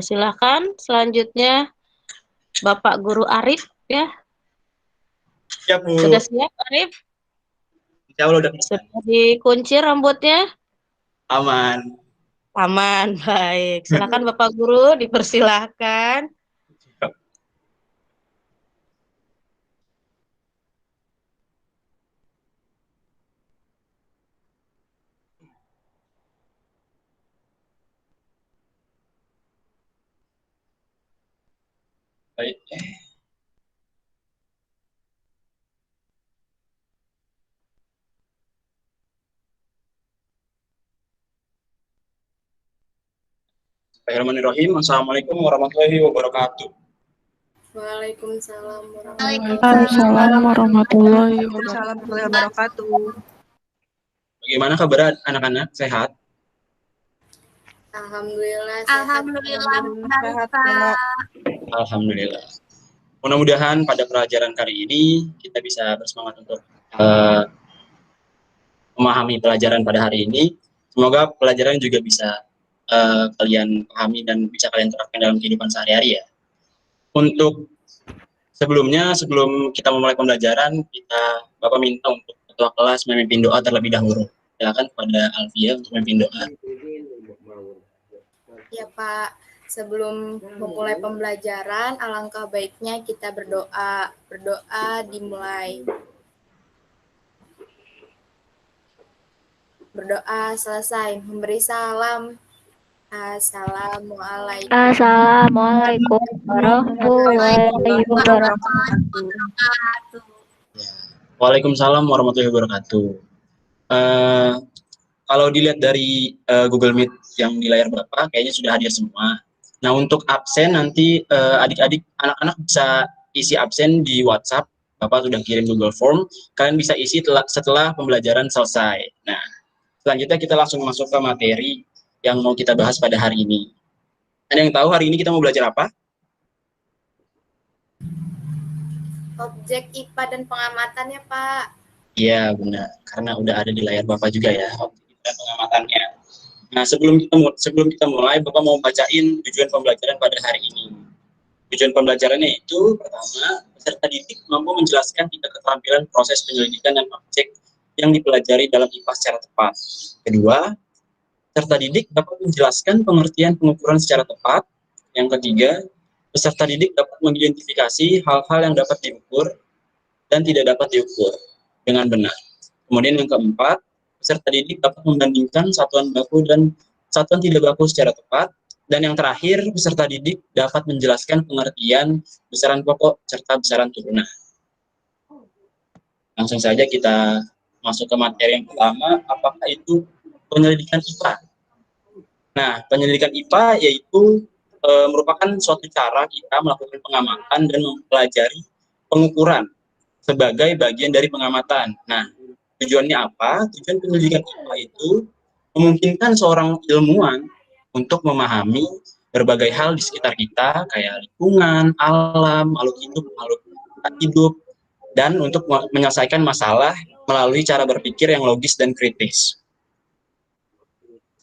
Silakan selanjutnya Bapak Guru Arif ya. Siap, Bu. Sudah siap Arif? Insya Allah udah bisa. Sudah dikunci rambutnya? Aman. Aman, baik. Silakan Bapak Guru dipersilahkan. Baik. Bismillahirrahmanirrahim. Assalamualaikum warahmatullahi wabarakatuh. Waalaikumsalam warahmatullahi wabarakatuh. Bagaimana kabar anak-anak? Sehat? Alhamdulillah sehat, Pak. Alhamdulillah. Mudah-mudahan pada pelajaran kali ini kita bisa bersemangat untuk memahami pelajaran pada hari ini. Semoga pelajaran juga bisa kalian pahami dan bisa kalian terapkan dalam kehidupan sehari-hari ya. Untuk sebelumnya, sebelum kita memulai pembelajaran, Bapak minta untuk ketua kelas memimpin doa terlebih dahulu. Silakan kepada Alfia untuk memimpin doa. Ya Pak, sebelum memulai pembelajaran, alangkah baiknya kita berdoa. Berdoa dimulai. Berdoa selesai, memberi salam. Assalamualaikum warahmatullahi wabarakatuh. Waalaikumsalam warahmatullahi wabarakatuh. Kalau dilihat dari Google Meet yang di layar Bapak, kayaknya sudah hadir semua. Nah, untuk absen nanti adik-adik, anak-anak bisa isi absen di WhatsApp. Bapak sudah kirim Google Form. Kalian bisa isi setelah pembelajaran selesai. Nah, selanjutnya kita langsung masuk ke materi yang mau kita bahas pada hari ini. Ada yang tahu hari ini kita mau belajar apa? objek IPA dan pengamatannya, Pak. Iya, benar. Karena udah ada di layar Bapak juga ya, objek IPA dan pengamatannya. Nah, sebelum kita mulai, Bapak mau bacain tujuan pembelajaran pada hari ini. Tujuan pembelajarannya itu, pertama, peserta didik mampu menjelaskan tingkat keterampilan proses penyelidikan dan objek yang dipelajari dalam IPA secara tepat. Kedua, peserta didik dapat menjelaskan pengertian pengukuran secara tepat. Yang ketiga, peserta didik dapat mengidentifikasi hal-hal yang dapat diukur dan tidak dapat diukur dengan benar. Kemudian yang keempat, peserta didik dapat membandingkan satuan baku dan satuan tidak baku secara tepat. Dan yang terakhir, peserta didik dapat menjelaskan pengertian besaran pokok serta besaran turunan. Langsung saja kita masuk ke materi yang pertama, apakah itu penyelidikan IPA. Nah, penyelidikan IPA yaitu merupakan suatu cara kita melakukan pengamatan dan mempelajari pengukuran sebagai bagian dari pengamatan. Nah, tujuannya apa? Tujuan penyelidikan IPA itu memungkinkan seorang ilmuwan untuk memahami berbagai hal di sekitar kita, kayak lingkungan, alam, makhluk hidup, dan untuk menyelesaikan masalah melalui cara berpikir yang logis dan kritis.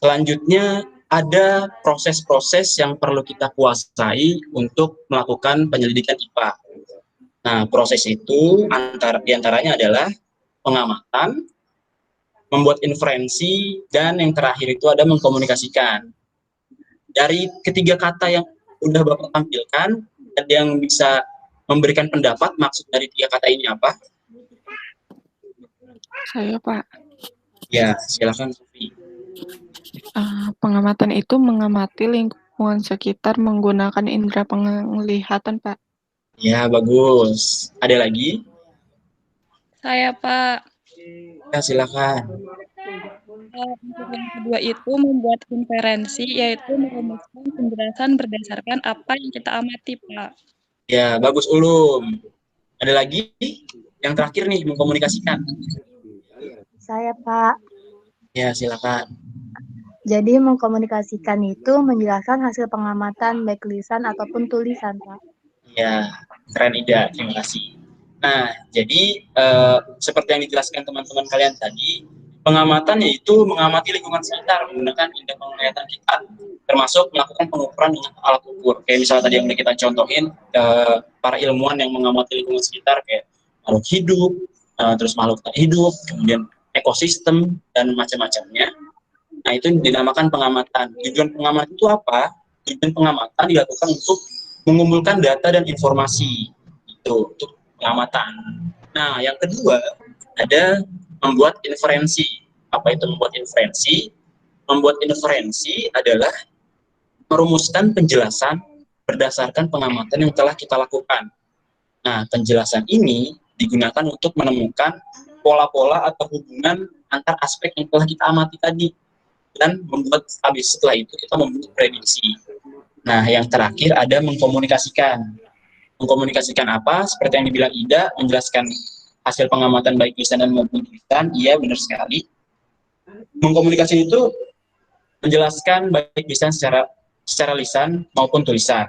Selanjutnya, ada proses-proses yang perlu kita kuasai untuk melakukan penyelidikan IPA. Nah, proses itu diantaranya adalah pengamatan, membuat inferensi, dan yang terakhir itu ada mengkomunikasikan. Dari ketiga kata yang sudah Bapak tampilkan, ada yang bisa memberikan pendapat maksud dari tiga kata ini apa? Saya, Pak. Ya, silakan Sofi. Pengamatan itu mengamati lingkungan sekitar menggunakan indera penglihatan, Pak. Ya, bagus. Ada lagi? Saya, Pak. Ya, silakan. Untuk yang kedua itu membuat inferensi, yaitu merumuskan penjelasan berdasarkan apa yang kita amati, Pak. Ya, bagus Ulum. Ada lagi? Yang terakhir nih, mengkomunikasikan. Saya, Pak. Ya, silakan. Jadi mengkomunikasikan itu menjelaskan hasil pengamatan baik lisan ataupun tulisan, Pak. Ya, keren Ida. Terima kasih. Nah, jadi seperti yang dijelaskan teman-teman kalian tadi, Pengamatan yaitu mengamati lingkungan sekitar menggunakan indera penglihatan kita, termasuk melakukan pengukuran dengan alat ukur. Kayak misalnya tadi yang udah kita contohin, para ilmuwan yang mengamati lingkungan sekitar kayak makhluk hidup, terus makhluk tak hidup, kemudian ekosistem dan macam-macamnya. Nah, itu dinamakan pengamatan. Tujuan pengamatan itu apa? Tujuan pengamatan dilakukan untuk mengumpulkan data dan informasi. Itu untuk pengamatan. Nah, yang kedua ada membuat inferensi. Apa itu membuat inferensi? Membuat inferensi adalah merumuskan penjelasan berdasarkan pengamatan yang telah kita lakukan. Nah, penjelasan ini digunakan untuk menemukan pola-pola atau hubungan antar aspek yang telah kita amati tadi. Dan membuat, habis setelah itu kita membuat prediksi. Nah, yang terakhir ada mengkomunikasikan. Mengkomunikasikan apa? Seperti yang dibilang Ida, menjelaskan hasil pengamatan baik lisan dan maupun tulisan. Iya, benar sekali. Mengkomunikasi itu menjelaskan baik lisan secara lisan maupun tulisan.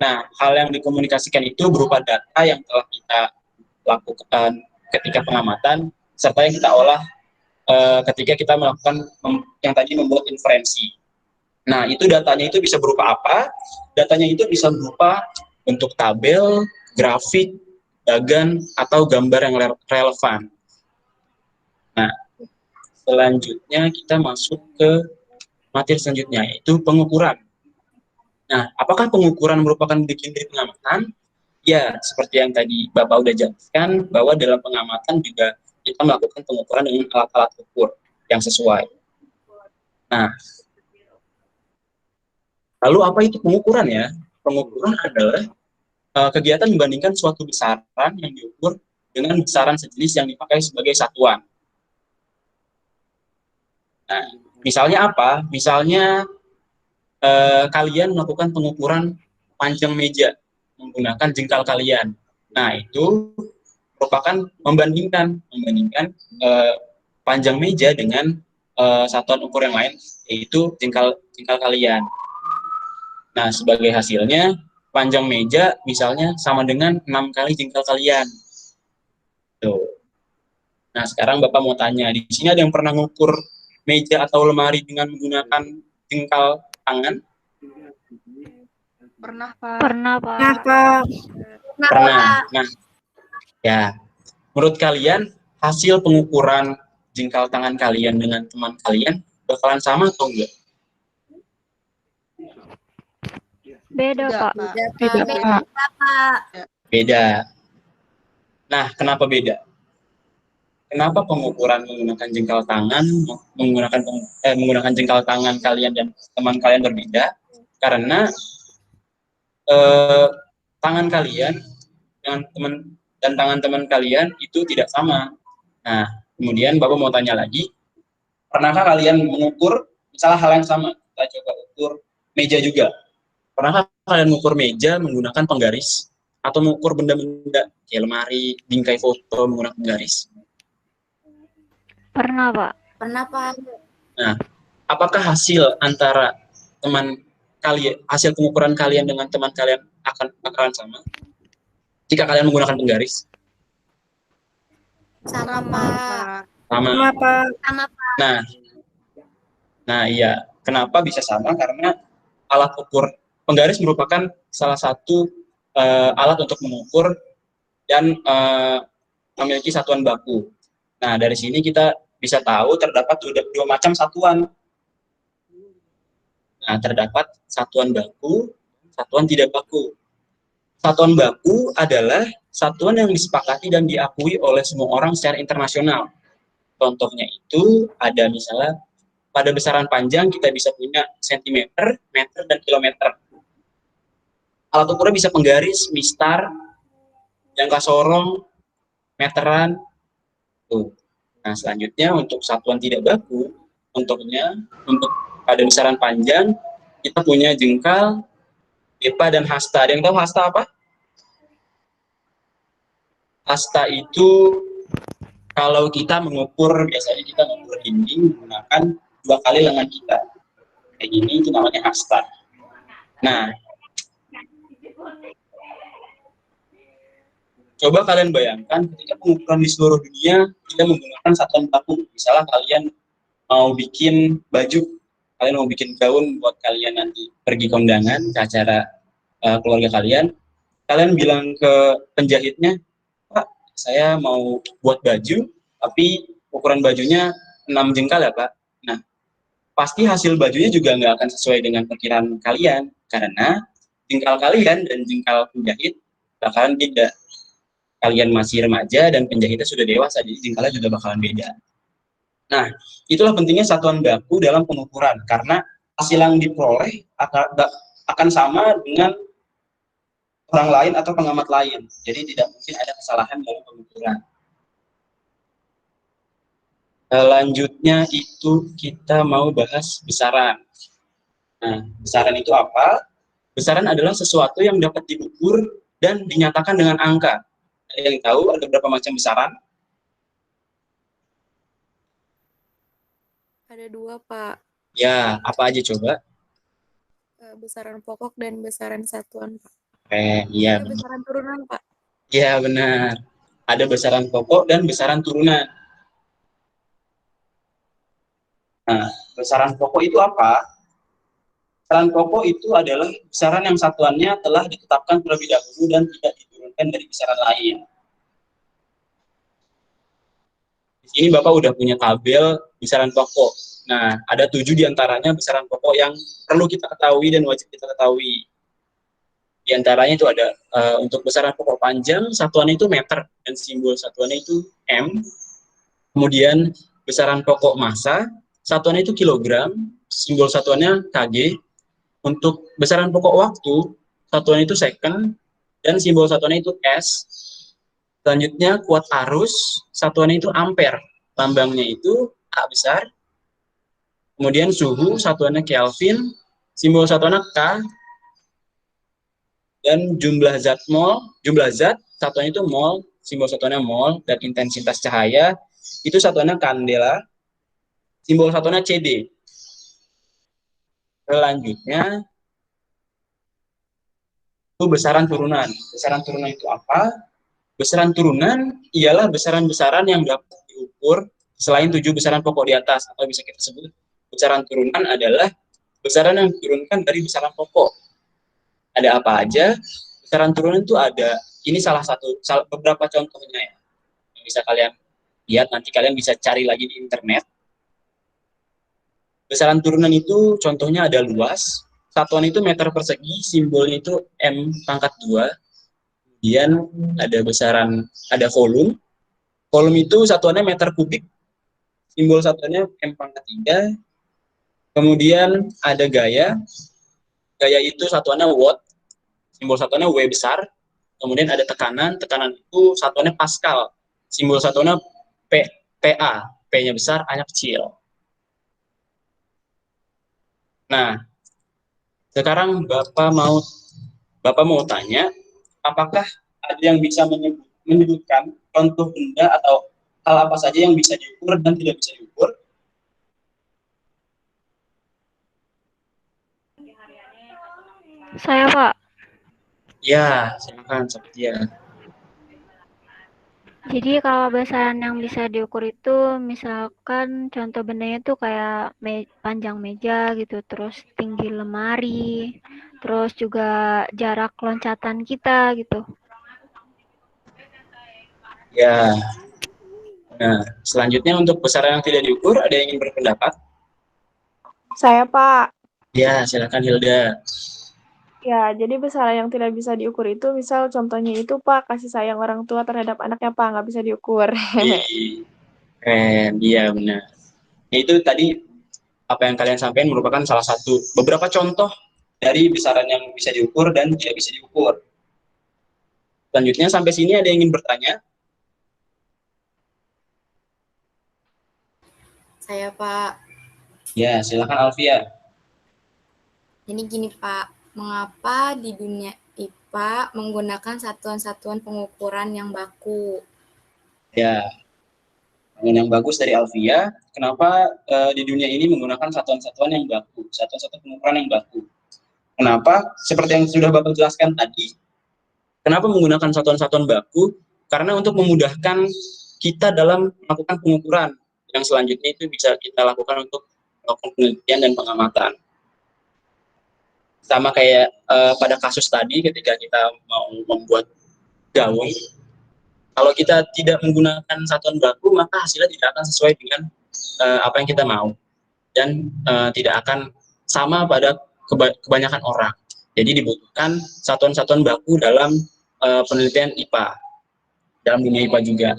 Nah, hal yang dikomunikasikan itu berupa data yang telah kita lakukan ketika pengamatan, serta yang kita olah ketika kita melakukan yang tadi membuat inferensi. Nah, itu datanya itu bisa berupa apa? Datanya itu bisa berupa bentuk tabel, grafik, bagan, atau gambar yang relevan. Nah, selanjutnya kita masuk ke materi selanjutnya, yaitu pengukuran. Nah, apakah pengukuran merupakan bagian dari pengamatan? Ya, seperti yang tadi Bapak udah jelaskan, bahwa dalam pengamatan juga kita melakukan pengukuran dengan alat-alat ukur yang sesuai. Nah, lalu apa itu pengukuran ya? Pengukuran adalah kegiatan membandingkan suatu besaran yang diukur dengan besaran sejenis yang dipakai sebagai satuan. Nah, misalnya apa? Misalnya kalian melakukan pengukuran panjang meja menggunakan jengkal kalian. Nah, itu merupakan membandingkan panjang meja dengan satuan ukur yang lain, yaitu jengkal kalian. Nah, sebagai hasilnya panjang meja misalnya sama dengan 6 kali jengkal kalian. Tuh. Nah, sekarang Bapak mau tanya, di sini ada yang pernah ngukur meja atau lemari dengan menggunakan jengkal tangan? Pernah, Pak. Pernah, Pak. Pernah. Nah, ya. Menurut kalian, hasil pengukuran jengkal tangan kalian dengan teman kalian bakalan sama atau enggak? Beda, Pak. Beda, Beda, Pak. Beda. Nah, kenapa beda? Kenapa pengukuran menggunakan jengkal tangan, menggunakan jengkal tangan kalian dan teman kalian berbeda? Karena tangan kalian dengan tangan teman kalian itu tidak sama. Nah, kemudian Bapak mau tanya lagi, pernahkah kalian mengukur misalnya hal yang sama? Kita coba ukur meja juga. Pernahkah kalian mengukur meja menggunakan penggaris? Atau mengukur benda-benda kayak lemari, bingkai foto menggunakan penggaris? Pernah, Pak. Pernah, Pak. Nah, apakah hasil antara hasil pengukuran kalian dengan teman kalian bakalan sama jika kalian menggunakan penggaris? Sama, Pak. Sama. Sama, Pak. Nah, iya. Kenapa bisa sama? Karena alat ukur penggaris merupakan salah satu alat untuk mengukur dan memiliki satuan baku. Nah, dari sini kita bisa tahu terdapat dua macam satuan. Nah, terdapat satuan baku, satuan tidak baku. Satuan baku adalah satuan yang disepakati dan diakui oleh semua orang secara internasional. Contohnya itu ada misalnya pada besaran panjang kita bisa punya sentimeter, meter, dan kilometer. Alat ukurnya bisa penggaris, mistar, jangka sorong, meteran. Tuh. Nah, selanjutnya untuk satuan tidak baku, untuk pada besaran panjang kita punya jengkal, pipa, dan hasta. Ada yang tahu hasta apa? Hasta itu kalau kita mengukur, biasanya kita mengukur dinding menggunakan 2 kali lengan kita. Kayak gini, itu namanya hasta. Nah, Coba kalian bayangkan ketika pengukuran di seluruh dunia kita menggunakan satuan baku. Misalnya kalian mau bikin baju, kalian mau bikin gaun buat kalian nanti pergi kondangan ke acara keluarga kalian, kalian bilang ke penjahitnya, Pak, saya mau buat baju, tapi ukuran bajunya 6 jengkal ya Pak. Nah, pasti hasil bajunya juga nggak akan sesuai dengan perkiraan kalian, karena jengkal kalian dan jengkal penjahit bakalan beda. Kalian masih remaja dan penjahitnya sudah dewasa, jadi jengkalnya juga bakalan beda. Nah, itulah pentingnya satuan baku dalam pengukuran, karena hasil yang diperoleh akan sama dengan orang lain atau pengamat lain. Jadi tidak mungkin ada kesalahan dalam pengukuran. Selanjutnya itu kita mau bahas besaran. Nah, besaran itu apa? Besaran adalah sesuatu yang dapat diukur dan dinyatakan dengan angka. Ada yang tahu ada berapa macam besaran? Ada 2, Pak. Ya, apa aja coba? Besaran pokok dan besaran satuan, Pak. Iya. Ada besaran turunan, Pak. Iya, benar. Ada besaran pokok dan besaran turunan. Nah, besaran pokok itu apa? Besaran pokok itu adalah besaran yang satuannya telah ditetapkan terlebih dahulu dan tidak diturunkan dari besaran lain. Di sini Bapak udah punya tabel besaran pokok. Nah, ada 7 diantaranya besaran pokok yang perlu kita ketahui dan wajib kita ketahui. Di antaranya itu ada untuk besaran pokok panjang, satuannya itu meter dan simbol satuannya itu M. Kemudian besaran pokok massa, satuannya itu kilogram, simbol satuannya kg. Untuk besaran pokok waktu, satuannya itu second, dan simbol satuannya itu S. Selanjutnya kuat arus, satuannya itu ampere, lambangnya itu A besar. Kemudian suhu, satuannya Kelvin, simbol satuannya K. Dan jumlah zat, satuannya itu mol, simbol satuannya mol. Dan intensitas cahaya, itu satuannya kandela, simbol satuannya CD. Selanjutnya, itu besaran turunan. Besaran turunan itu apa? Besaran turunan ialah besaran-besaran yang dapat diukur selain 7 besaran pokok di atas, atau bisa kita sebut besaran turunan adalah besaran yang diturunkan dari besaran pokok. Ada apa aja? Besaran turunan itu ada, ini beberapa contohnya ya. Yang bisa kalian lihat, nanti kalian bisa cari lagi di internet. Besaran turunan itu contohnya ada luas, satuan itu meter persegi, simbolnya itu M pangkat 2. Kemudian ada volume. Volume itu satuannya meter kubik, simbol satuannya M pangkat 3. Kemudian ada gaya. Gaya itu satuannya watt, simbol satuannya W besar. Kemudian ada tekanan itu satuannya Pascal, simbol satuannya PA, P-nya besar, A-nya kecil. Nah, sekarang Bapak mau tanya, apakah ada yang bisa menyebutkan contoh benda atau hal apa saja yang bisa diukur dan tidak bisa diukur? Saya, Pak. Ya, silakan, Sabtia. Jadi kalau besaran yang bisa diukur itu misalkan contoh bendanya tuh kayak panjang meja gitu, terus tinggi lemari, terus juga jarak loncatan kita gitu. Ya. Nah, selanjutnya untuk besaran yang tidak diukur, ada yang ingin berpendapat? Saya, Pak. Ya, silakan Hilda. Ya, jadi besaran yang tidak bisa diukur itu, misal contohnya itu, Pak, kasih sayang orang tua terhadap anaknya, Pak, nggak bisa diukur. Keren, iya benar. Itu tadi apa yang kalian sampaikan merupakan salah satu beberapa contoh dari besaran yang bisa diukur dan tidak bisa diukur. Selanjutnya sampai sini ada yang ingin bertanya? Saya, Pak. Ya, silakan Alfia. Ini gini, Pak. Mengapa di dunia IPA menggunakan satuan-satuan pengukuran yang baku? Ya, yang bagus dari Alfia. Kenapa di dunia ini menggunakan satuan-satuan yang baku, satuan-satuan pengukuran yang baku? Kenapa? Seperti yang sudah Bapak jelaskan tadi, kenapa menggunakan satuan-satuan baku? Karena untuk memudahkan kita dalam melakukan pengukuran yang selanjutnya itu bisa kita lakukan untuk melakukan penelitian dan pengamatan. Sama kayak pada kasus tadi ketika kita mau membuat gaun, kalau kita tidak menggunakan satuan baku maka hasilnya tidak akan sesuai dengan apa yang kita mau dan tidak akan sama pada kebanyakan orang. Jadi dibutuhkan satuan-satuan baku dalam penelitian IPA, dalam dunia IPA juga.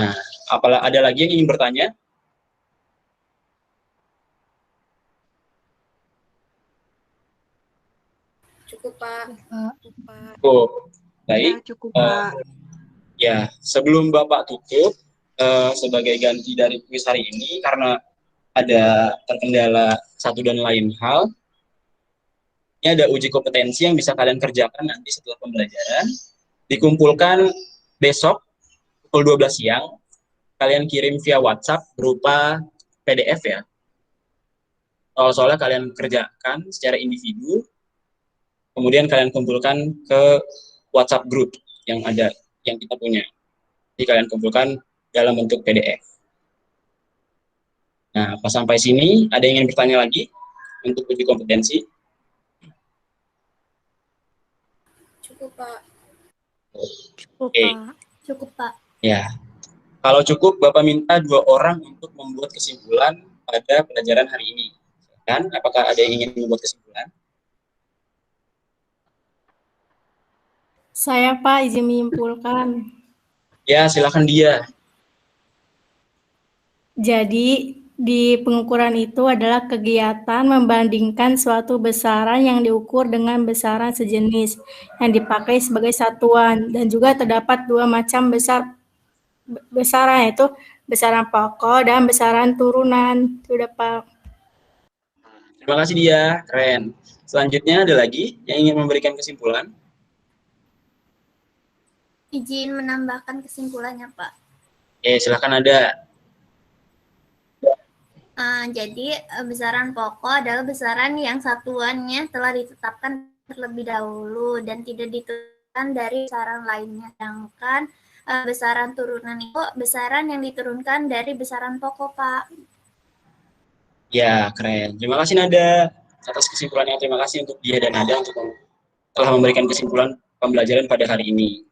Nah, apalagi ada lagi yang ingin bertanya? Cukup, Pak. Cukup. Baik. Cukup, Pak. Ya, sebelum Bapak tutup, sebagai ganti dari kuis hari ini, karena ada terkendala satu dan lain hal, ini ada uji kompetensi yang bisa kalian kerjakan nanti setelah pembelajaran, dikumpulkan besok pukul 12 siang, kalian kirim via WhatsApp berupa PDF ya. Soal-soalnya kalian kerjakan secara individu, kemudian kalian kumpulkan ke WhatsApp group yang ada, yang kita punya. Jadi kalian kumpulkan dalam bentuk PDF. Nah, pas sampai sini, ada yang ingin bertanya lagi untuk uji kompetensi? Cukup, Pak. Cukup, Oke. Pak. Cukup, Pak. Ya. Kalau cukup, Bapak minta 2 orang untuk membuat kesimpulan pada pelajaran hari ini. Kan? Apakah ada yang ingin membuat kesimpulan? Saya, Pak, izin menyimpulkan. Ya, silakan dia. Jadi, di pengukuran itu adalah kegiatan membandingkan suatu besaran yang diukur dengan besaran sejenis yang dipakai sebagai satuan, dan juga terdapat 2 macam besaran, yaitu besaran pokok dan besaran turunan. Sudah, Pak. Terima kasih dia, keren. Selanjutnya ada lagi yang ingin memberikan kesimpulan? Izin menambahkan kesimpulannya, Pak. Silakan ada. Jadi, besaran pokok adalah besaran yang satuannya telah ditetapkan terlebih dahulu dan tidak diturunkan dari besaran lainnya. Sedangkan besaran turunan itu besaran yang diturunkan dari besaran pokok, Pak. Ya, keren. Terima kasih Nada atas kesimpulannya. Terima kasih untuk dia dan Nada untuk telah memberikan kesimpulan pembelajaran pada hari ini.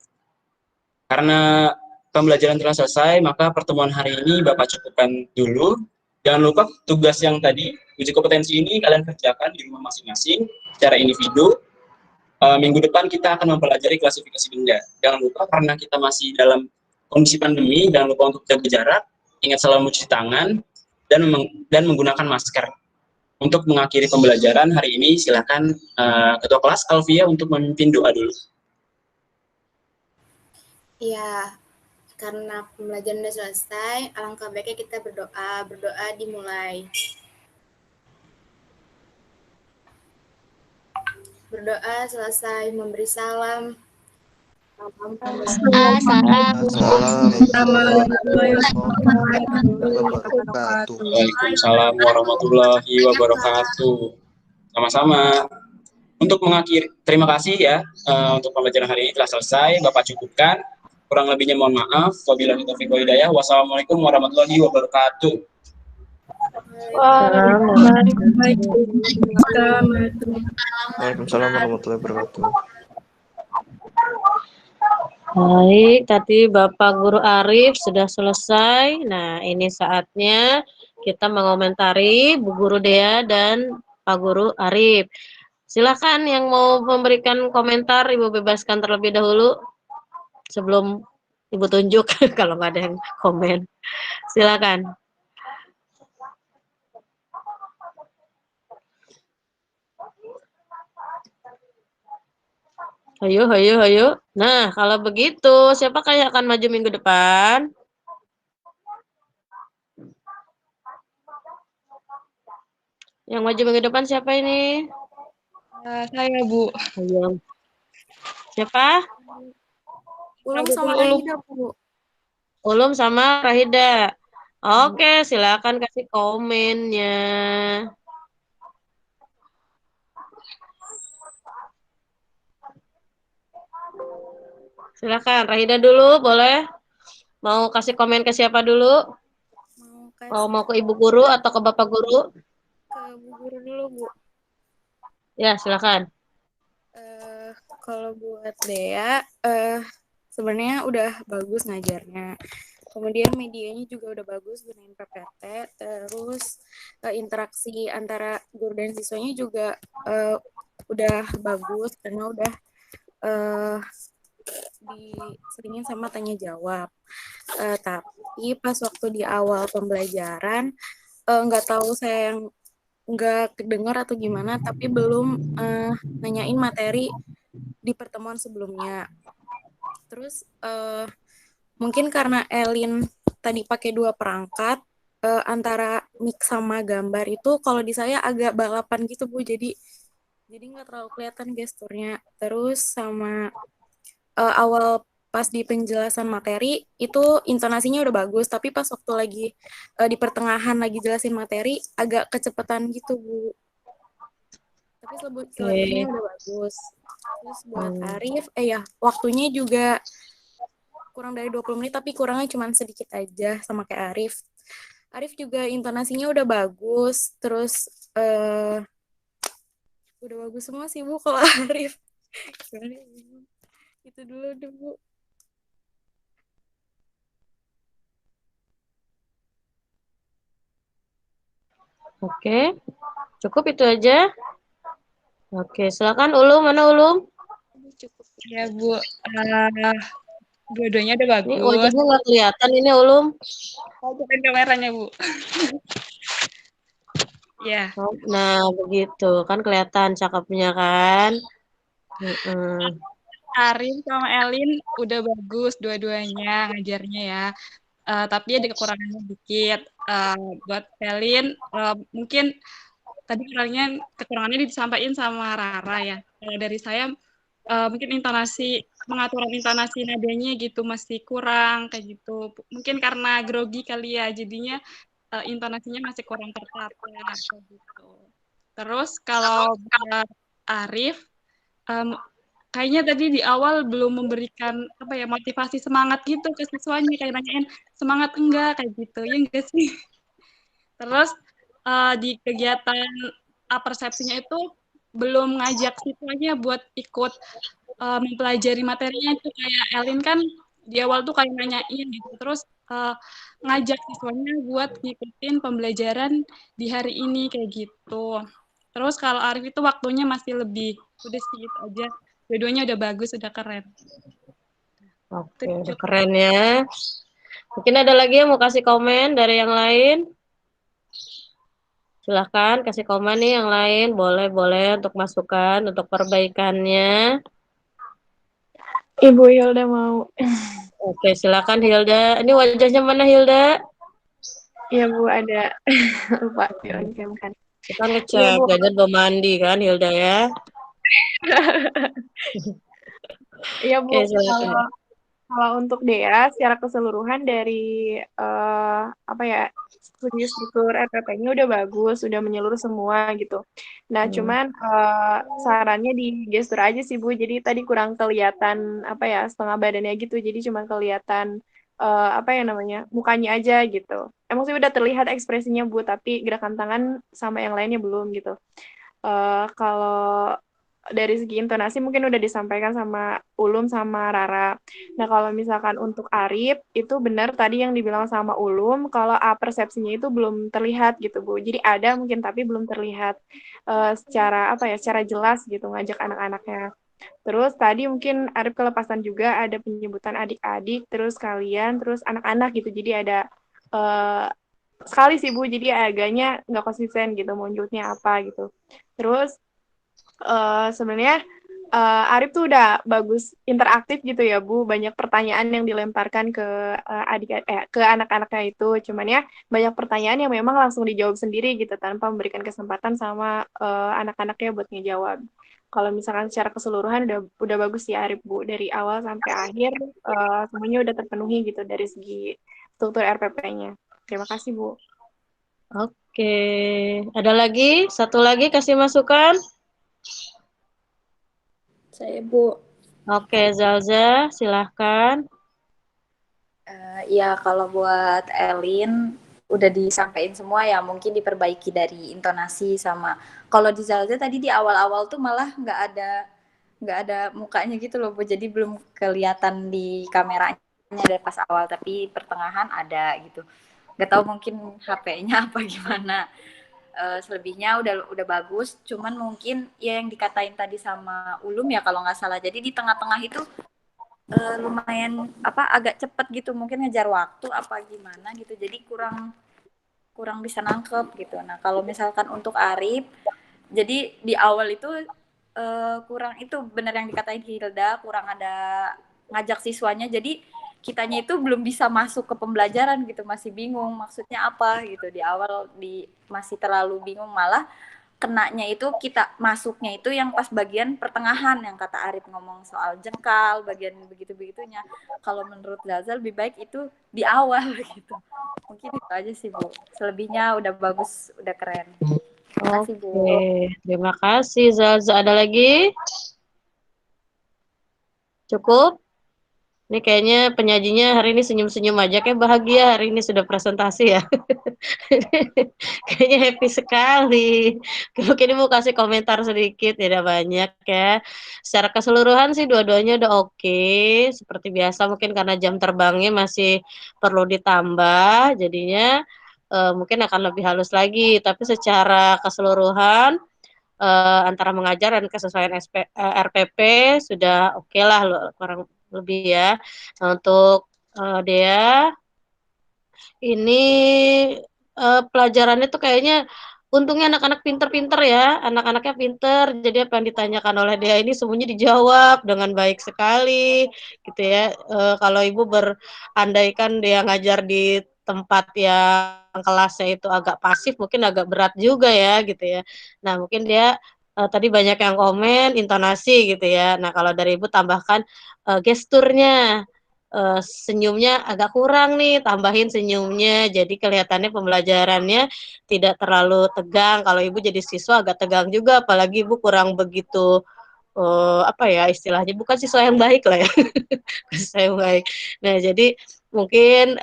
Karena pembelajaran telah selesai, maka pertemuan hari ini Bapak cukupkan dulu. Jangan lupa tugas yang tadi, uji kompetensi ini kalian kerjakan di rumah masing-masing secara individu. Minggu depan kita akan mempelajari klasifikasi benda. Jangan lupa, karena kita masih dalam kondisi pandemi, jangan lupa untuk jaga jarak, ingat selalu mencuci tangan, dan menggunakan masker. Untuk mengakhiri pembelajaran hari ini, silakan Ketua Kelas Alfia untuk memimpin doa dulu. Ya, karena pembelajaran sudah selesai, alangkah baiknya kita berdoa. Berdoa dimulai. Berdoa selesai, memberi salam. Waalaikumsalam warahmatullahi wabarakatuh. Sama-sama. Untuk mengakhiri, terima kasih ya untuk pembelajaran hari ini telah selesai. Bapak cukupkan. Kurang lebihnya mohon maaf. Wabillahi taufiq wal hidayah. Wassalamualaikum warahmatullahi wabarakatuh. Waalaikumsalam warahmatullahi wabarakatuh. Baik, tadi Bapak Guru Arif sudah selesai. Nah, ini saatnya kita mengomentari Bu Guru Dea dan Pak Guru Arif. Silakan yang mau memberikan komentar, Ibu bebaskan terlebih dahulu sebelum Ibu tunjuk kalau nggak ada yang komen. Silakan. Ayo. Nah, kalau begitu, siapakah yang akan maju minggu depan? Yang maju minggu depan siapa ini? Saya, Bu. Ayo. Siapa? Ulum sama Rahida, Bu. Ulum sama Rahida. Oke, silakan kasih komennya. Silakan, Rahida dulu boleh. Mau kasih komen ke siapa dulu? Mau ke Ibu Guru atau ke Bapak Guru? Ke Bu Guru dulu, Bu. Ya, silakan. Kalau buat Dea, sebenarnya udah bagus ngajarnya. Kemudian medianya juga udah bagus gunain PPT. Terus interaksi antara guru dan siswanya juga udah bagus karena udah diseringin sama tanya jawab. Tapi pas waktu di awal pembelajaran nggak tahu saya yang nggak kedengar atau gimana, tapi belum nanyain materi di pertemuan sebelumnya. Terus mungkin karena Elin tadi pakai 2 perangkat, antara mic sama gambar itu kalau di saya agak balapan gitu Bu, jadi nggak terlalu kelihatan gesturnya. Terus sama awal pas di penjelasan materi itu intonasinya udah bagus, tapi pas waktu lagi di pertengahan lagi jelasin materi agak kecepatan gitu Bu. Tapi selebihnya udah bagus. Terus buat Arif, waktunya juga kurang dari 20 menit, tapi kurangnya cuma sedikit aja sama kayak Arif. Arif juga intonasinya udah bagus, terus udah bagus semua sih Bu kalau Arif. Gimana ya? Itu dulu deh Bu. Oke, cukup itu aja. Oke, silakan Ulum, mana Ulum? Cukup ya Bu. Dua-duanya udah bagus. Ini wajahnya nggak kelihatan ini Ulum. Cobain kameranya Bu. Ya. Nah, begitu kan kelihatan cakepnya kan. Arif sama Elin udah bagus dua-duanya ngajarnya ya. Tapi ada kekurangannya dikit. Buat Elin mungkin tadi kekurangannya disampaikan sama Rara ya. Kalau dari saya mungkin pengaturan intonasi nadanya gitu masih kurang kayak gitu. Mungkin karena grogi kali ya, jadinya intonasinya masih kurang tertata kayak gitu. Terus kalau buat Arif, kayaknya tadi di awal belum memberikan motivasi semangat gitu ke siswanya, kayak nanyain semangat enggak kayak gitu ya enggak sih. Terus di kegiatan persepsinya itu belum ngajak siswanya buat ikut mempelajari materinya itu kayak Elin kan di awal tuh kayak nanyain gitu, terus ngajak siswanya buat ngikutin pembelajaran di hari ini kayak gitu. Terus kalau Arif itu waktunya masih lebih, udah sih gitu aja. Dua-duanya udah bagus, udah keren. Oke, udah keren ya. Mungkin ada lagi yang mau kasih komen dari yang lain? Silahkan kasih komen nih yang lain, boleh untuk masukan, untuk perbaikannya. Ibu Hilda mau. Oke, silakan Hilda. Ini wajahnya mana Hilda? Iya Bu, ada. Lupa kan. Kita ngecek, jangan mau mandi kan Hilda ya. Iya Bu, kalau untuk Dea secara keseluruhan dari segi struktur RPP-nya udah bagus, udah menyeluruh semua gitu. Nah, cuman sarannya di gestur aja sih Bu. Jadi tadi kurang kelihatan setengah badannya gitu. Jadi cuma kelihatan mukanya aja gitu. Emang sih udah terlihat ekspresinya Bu, tapi gerakan tangan sama yang lainnya belum gitu. Kalau dari segi intonasi mungkin udah disampaikan sama Ulum sama Rara. Nah, kalau misalkan untuk Arif, itu benar tadi yang dibilang sama Ulum, kalau persepsinya itu belum terlihat gitu, Bu. Jadi ada mungkin, tapi belum terlihat secara jelas gitu, ngajak anak-anaknya. Terus tadi mungkin Arif kelepasan juga ada penyebutan adik-adik, terus kalian, terus anak-anak gitu. Jadi ada sekali sih Bu, jadi agaknya nggak konsisten gitu, mau nyebutnya apa gitu. Terus sebenarnya Arif tuh udah bagus interaktif gitu ya Bu, banyak pertanyaan yang dilemparkan ke ke anak-anaknya itu, cuman ya banyak pertanyaan yang memang langsung dijawab sendiri gitu tanpa memberikan kesempatan sama anak-anaknya buat ngejawab. Kalau misalkan secara keseluruhan udah bagus sih Arif Bu, dari awal sampai akhir semuanya udah terpenuhi gitu dari segi struktur RPP-nya. Terima kasih Bu. Oke, ada lagi? Satu lagi kasih masukan. Saya Bu. Oke, Zalza, silahkan. Ya kalau buat Elin udah disampaikan semua ya, mungkin diperbaiki dari intonasi sama kalau di Zalza tadi di awal-awal tuh malah nggak ada mukanya gitu loh Bu, jadi belum kelihatan di kameranya dari pas awal, tapi pertengahan ada gitu. Nggak tahu mungkin HP-nya apa gimana. Selebihnya udah bagus, cuman mungkin ya yang dikatain tadi sama Ulum ya kalau nggak salah, jadi di tengah-tengah itu lumayan agak cepet gitu, mungkin ngejar waktu apa gimana gitu, jadi kurang bisa nangkep gitu. Nah kalau misalkan untuk Arif, jadi di awal itu kurang itu benar yang dikatain Hilda, kurang ada ngajak siswanya, jadi kitanya itu belum bisa masuk ke pembelajaran gitu, masih bingung maksudnya apa gitu di awal, masih terlalu bingung, malah kenanya itu kita masuknya itu yang pas bagian pertengahan yang kata Arif ngomong soal jengkal, bagian begitu-begitunya. Kalau menurut Zaza lebih baik itu di awal gitu. Mungkin itu aja sih Bu. Selebihnya udah bagus, udah keren. Terima kasih Bu. Oke, terima kasih Zaza. Ada lagi? Cukup? Ini kayaknya penyajinya hari ini senyum-senyum aja, kayak bahagia hari ini sudah presentasi ya. Kayaknya happy sekali. Mungkin mau kasih komentar sedikit, tidak banyak ya. Secara keseluruhan sih dua-duanya udah oke. Seperti biasa mungkin karena jam terbangnya masih perlu ditambah, jadinya mungkin akan lebih halus lagi. Tapi secara keseluruhan antara mengajar dan kesesuaian RPP sudah oke lah kurang lebih ya. Nah, untuk Dea ini pelajarannya tuh kayaknya untungnya anak-anak pinter-pinter ya, anak-anaknya pinter, jadi apa yang ditanyakan oleh Dea ini semuanya dijawab dengan baik sekali, gitu ya. Kalau Ibu berandaikan Dea ngajar di tempat yang kelasnya itu agak pasif, mungkin agak berat juga ya, gitu ya. Nah, mungkin dia tadi banyak yang komen, intonasi gitu ya. Nah, kalau dari Ibu tambahkan gesturnya, senyumnya agak kurang nih, tambahin senyumnya, jadi kelihatannya pembelajarannya tidak terlalu tegang. Kalau Ibu jadi siswa agak tegang juga, apalagi Ibu kurang begitu, apa ya istilahnya, bukan siswa yang baik lah ya, siswa yang baik. Nah, jadi mungkin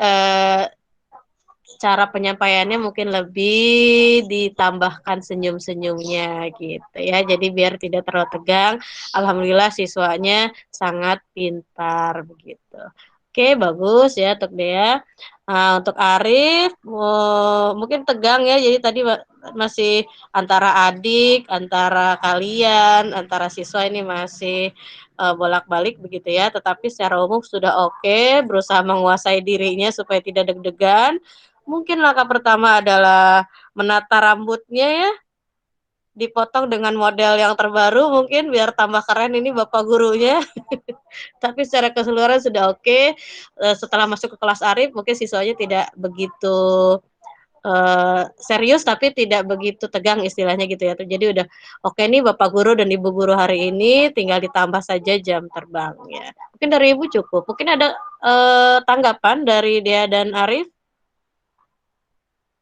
cara penyampaiannya mungkin lebih ditambahkan senyum-senyumnya gitu ya, jadi biar tidak terlalu tegang. Alhamdulillah siswanya sangat pintar begitu. Oke, bagus ya untuk Dea. Nah, untuk Arif mungkin tegang ya, jadi tadi masih antara adik, antara kalian, antara siswa ini masih bolak-balik begitu ya, tetapi secara umum sudah oke, berusaha menguasai dirinya supaya tidak deg-degan. Mungkin langkah pertama adalah menata rambutnya ya, dipotong dengan model yang terbaru mungkin biar tambah keren ini Bapak gurunya. Tapi secara keseluruhan sudah oke. Setelah masuk ke kelas Arif mungkin siswanya tidak begitu serius tapi tidak begitu tegang istilahnya gitu ya. Jadi udah oke nih Bapak guru dan Ibu guru hari ini, tinggal ditambah saja jam terbangnya. Mungkin dari Ibu cukup. Mungkin ada tanggapan dari Dea dan Arif?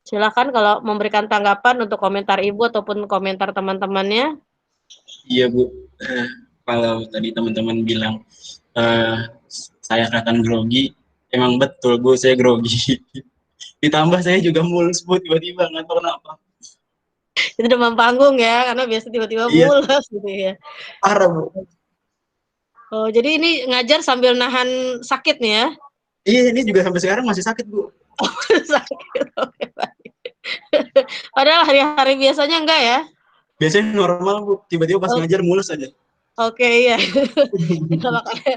Silakan kalau memberikan tanggapan untuk komentar Ibu ataupun komentar teman-temannya. Iya Bu, kalau tadi teman-teman bilang saya kelihatan grogi, emang betul Bu, saya grogi. Ditambah saya juga mules Bu, tiba-tiba nggak tahu kenapa. Itu demam panggung ya, karena biasa tiba-tiba mules gitu ya. Parah Bu. Oh, jadi ini ngajar sambil nahan sakit nih ya? Iya, ini juga sampai sekarang masih sakit Bu. Oh, sakit, oke baik. Padahal hari-hari biasanya enggak ya? Biasanya normal Bu, tiba-tiba pas ngajar mules aja. Oke, iya. Makanya,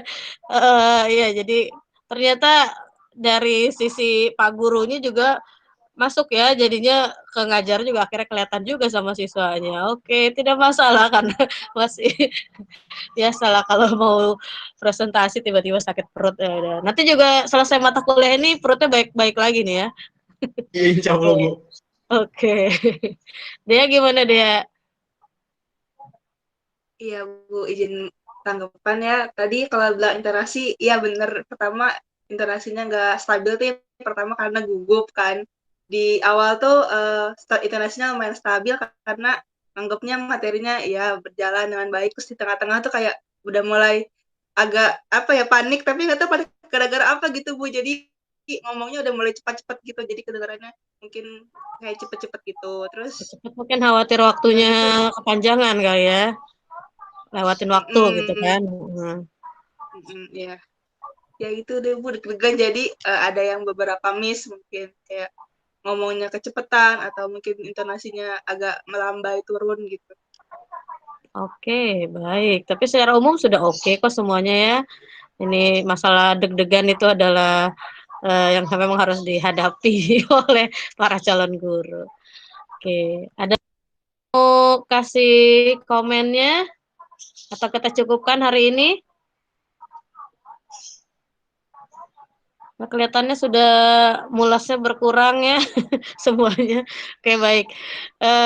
iya jadi ternyata dari sisi Pak gurunya juga masuk ya, jadinya ke ngajar juga akhirnya kelihatan juga sama siswanya. Oke, tidak masalah karena masih biasalah kalau mau presentasi tiba-tiba sakit perut. Ya, nanti juga selesai mata kuliah ini perutnya baik-baik lagi nih ya. Iya, insya Allah Bu. Oke. Dia gimana dia? Iya Bu, izin tanggapan ya. Tadi kalau bilang interaksi, iya bener. Pertama interaksinya nggak stabil tuh. Pertama karena gugup kan. Di awal tuh interaksinya lumayan stabil karena anggapnya materinya ya berjalan dengan baik. Terus di tengah-tengah tuh kayak udah mulai agak apa ya panik tapi nggak tahu panik gara-gara apa gitu Bu. Jadi ngomongnya udah mulai cepat-cepat gitu. Jadi kedengarannya mungkin kayak cepet-cepet gitu. Terus Cepet mungkin khawatir waktunya kepanjangan kali ya. Lewatin waktu gitu kan. Ya. Ya itu deh Bu, deg-degan jadi ada yang beberapa miss mungkin kayak ngomongnya kecepatan atau mungkin intonasinya agak melambai turun gitu. Oke, baik. Tapi secara umum sudah oke kok semuanya ya. Ini masalah deg-degan itu adalah yang memang harus dihadapi oleh para calon guru. Oke, ada mau kasih komennya atau kita cukupkan hari ini? Nah, kelihatannya sudah mulasnya berkurang ya semuanya. Oke, baik.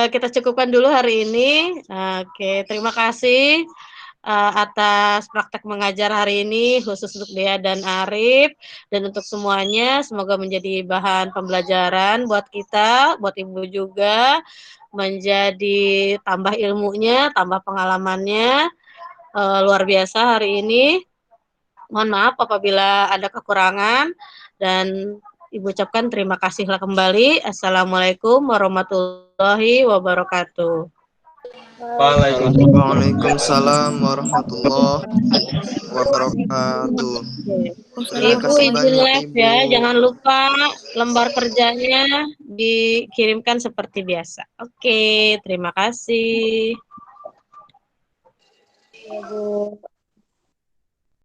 Kita cukupkan dulu hari ini. Oke, terima kasih atas praktek mengajar hari ini khusus untuk Dea dan Arif dan untuk semuanya. Semoga menjadi bahan pembelajaran buat kita, buat Ibu juga, menjadi tambah ilmunya, tambah pengalamannya. Luar biasa hari ini. Mohon maaf apabila ada kekurangan dan Ibu ucapkan terima kasihlah kembali. Assalamualaikum warahmatullahi wabarakatuh. Waalaikumsalam warahmatullahi wabarakatuh. Ibu izin live ya, jangan lupa lembar kerjanya dikirimkan seperti biasa. Oke, terima kasih. Ya, Bu.